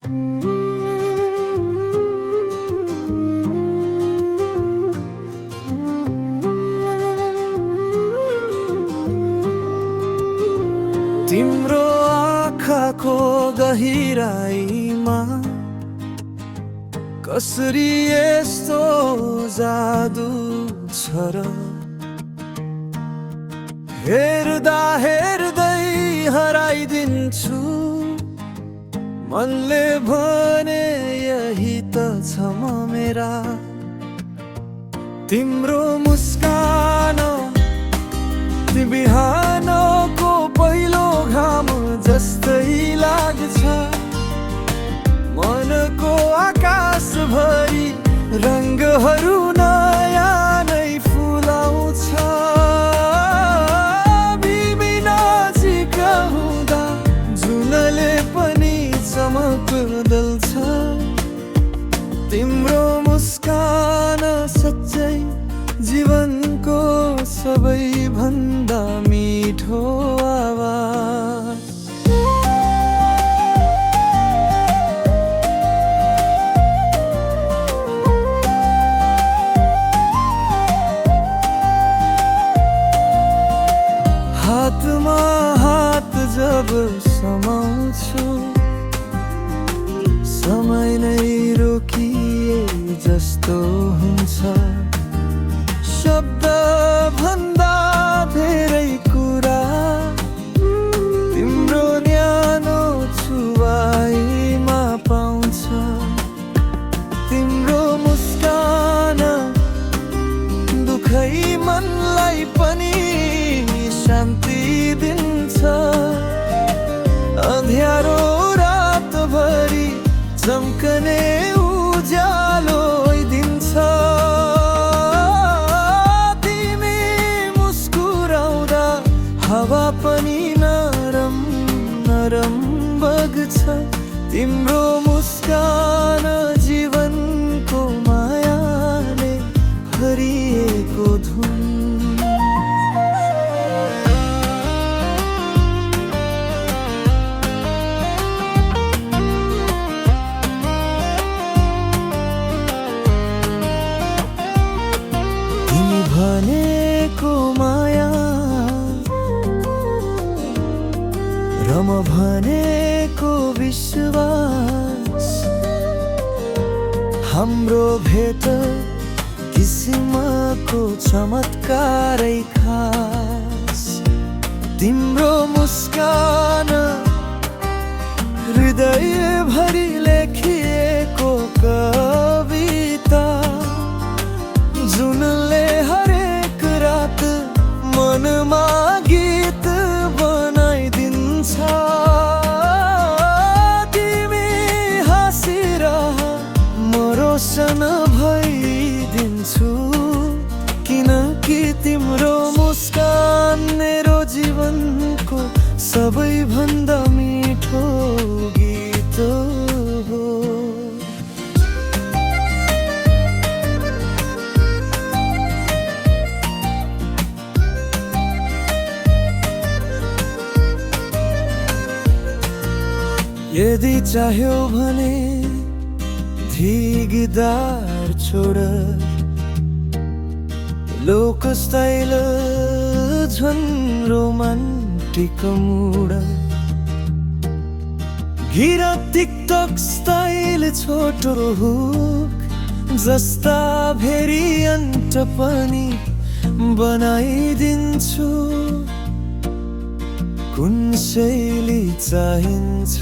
तिम्रो आँखाको गहिराईमा कसरी यस्तो जादु छ र हेर्दा हेर्दै हराइदिन्छु मनले भने यही त छ म मेरा तिम्रो मुस्कान बिहानको पहिलो घाम जस्तै लाग्छ मनको आकाशभरि रङ्गहरू नयाँ नै फुलाउँछ बिमी नजिक हुँदा जुनले पनि चमक बदल्छ तिम्रो मुस्कान सच्चै जीवनको सबैभन्दा मिठो आवाज हातमा हात जब समाउँछु समय नै रोकिए जस्तो हुन्छ शब्द भन्दा धेरै कुरा तिम्रो न्यानो छुवाईमा पाउँछ तिम्रो मुस्कान दुखै मनलाई पनि शान्ति दिन्छ अँध्यारो रातभरि चम्कने उज्यालो दिन्छ हावा पनि नरम नरम बग्छ तिम्रो मुस्कान जीवनको मायाले भरिएको धुन तिमी भनेको माया र म भनेको विश्वास हाम्रो भेट किसिमको चमत्कारै खास तिम्रो मुस्कान हृदयभरि लेखिएको कविता जुनले हरेक रात मनमा गीत तिमी हाँसिरह म रोशन भइदिन्छु किनकि तिम्रो मुस्कान मेरो जीवनको सबैभन्दा मिठो गीत हो यदि चाह्यो भने धिगदार छोड लोक स्टाइल झन् रोमान्टिक मुड गिरा टिकटक स्टाइल छोटो हुक जस्ता भेरिएन्ट पनि बनाइदिन्छु कुन शैली चाहिन्छ